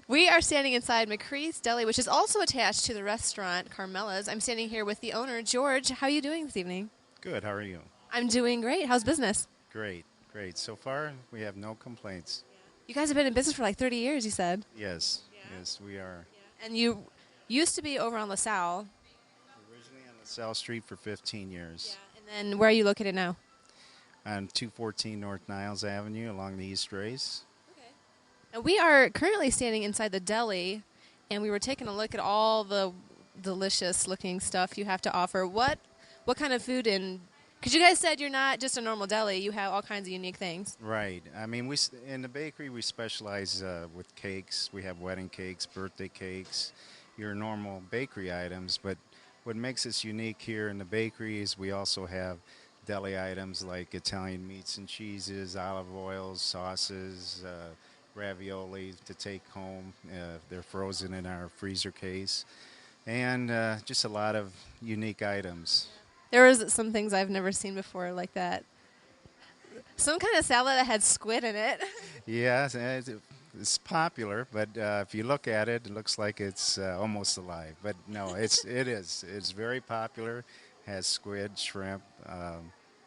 We are standing inside Macri's Deli, which is also attached to the restaurant Carmella's. I'm standing here with the owner, George. How are you doing this evening? Good. How are you? I'm doing great. How's business? Great. Great. So far, we have no complaints. You guys have been in business for like 30 years, you said. Yes. Yes, we are. And you used to be over on LaSalle. Originally on LaSalle Street for 15 years. And then where are you located now? On 214 North Niles Avenue along the East Race. And we are currently standing inside the deli, and we were taking a look at all the delicious-looking stuff you have to offer. What kind of food in? Because you guys said you're not just a normal deli; you have all kinds of unique things. Right. I mean, in the bakery we specialize with cakes. We have wedding cakes, birthday cakes, your normal bakery items. But what makes us unique here in the bakery is we also have deli items like Italian meats and cheeses, olive oils, sauces. Ravioli to take home. They're frozen in our freezer case. And just a lot of unique items. There was some things I've never seen before like that. Some kind of salad that had squid in it. Yeah, it's popular, but if you look at it, it looks like it's almost alive. But no, it is. It's very popular, has squid, shrimp,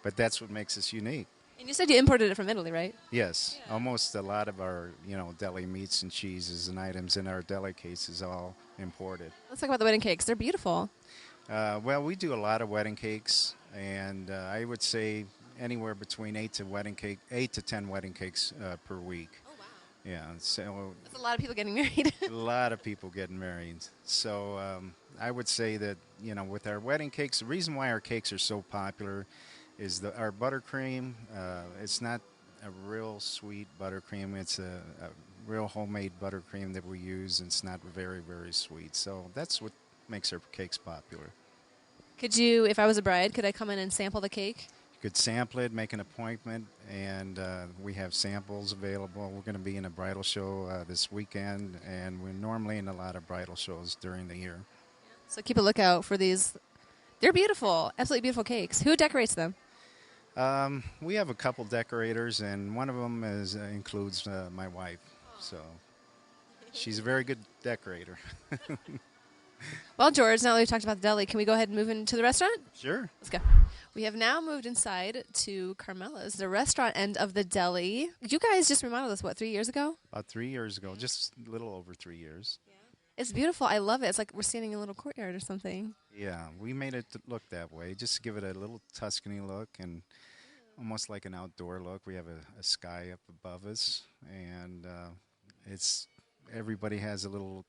but that's what makes us unique. And you said you imported it from Italy, right? Yes, almost a lot of our, deli meats and cheeses and items in our deli case is all imported. Let's talk about the wedding cakes. They're beautiful. Well, we do a lot of wedding cakes, and I would say anywhere between 8 to 10 wedding cakes per week. Oh wow! Yeah, so that's a lot of people getting married. a lot of people getting married. So I would say that with our wedding cakes, the reason why our cakes are so popular is our buttercream. It's not a real sweet buttercream. It's a real homemade buttercream that we use, and it's not very, very sweet. So that's what makes our cakes popular. Could you, if I was a bride, could I come in and sample the cake? You could sample it, make an appointment, and we have samples available. We're going to be in a bridal show this weekend, and we're normally in a lot of bridal shows during the year. So keep a lookout for these. They're beautiful, absolutely beautiful cakes. Who decorates them? We have a couple decorators, and one of them includes my wife. So she's a very good decorator. Well, George, now that we've talked about the deli, can we go ahead and move into the restaurant? Sure. Let's go. We have now moved inside to Carmella's, the restaurant end of the deli. You guys just remodeled this, 3 years ago? About 3 years ago, just a little over 3 years. Yeah. It's beautiful. I love it. It's like we're standing in a little courtyard or something. Yeah, we made it look that way, just to give it a little Tuscany look and almost like an outdoor look. We have a sky up above us, and everybody has a little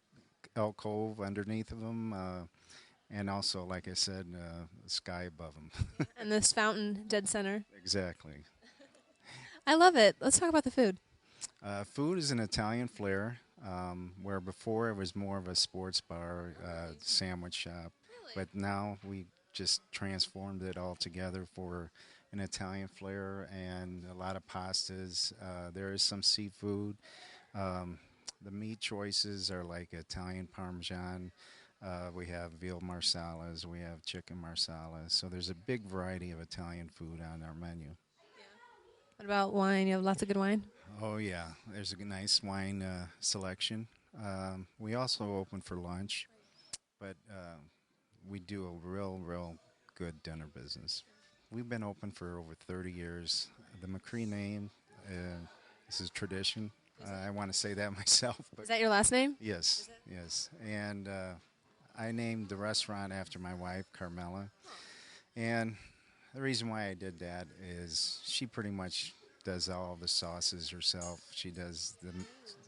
alcove underneath of them, and also, like I said, the sky above them. And this fountain dead center. Exactly. I love it. Let's talk about the food. Food is an Italian flair, where before it was more of a sports bar, sandwich shop, but now we just transformed it all together for an Italian flair and a lot of pastas. There is some seafood. The meat choices are like Italian Parmesan. We have veal marsalas. We have chicken marsalas. So there's a big variety of Italian food on our menu. What about wine? You have lots of good wine? Oh, yeah. There's a nice wine selection. We also open for lunch, but we do a real good dinner business. We've been open for over 30 years. The Macri name, this is tradition. I want to say that myself. But is that your last name? Yes, yes. And I named the restaurant after my wife, Carmella. And the reason why I did that is she pretty much does all the sauces herself. She does the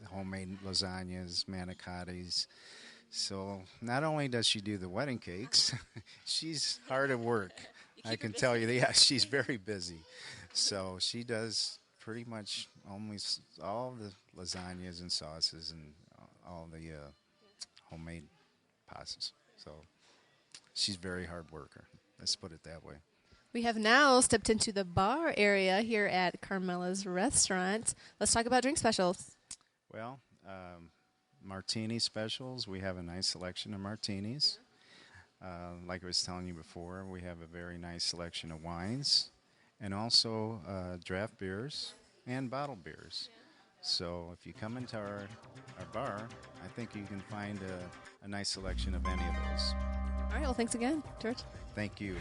homemade lasagnas, manicottis. So not only does she do the wedding cakes, she's hard at work. I can tell you, yeah, she's very busy. So she does pretty much almost all the lasagnas and sauces and all the homemade pastas. So she's a very hard worker. Let's put it that way. We have now stepped into the bar area here at Carmella's restaurant. Let's talk about drink specials. Well, martini specials. We have a nice selection of martinis. Like I was telling you before, we have a very nice selection of wines and also draft beers and bottled beers. So if you come into our bar, I think you can find a nice selection of any of those. All right. Well, thanks again, George. Thank you.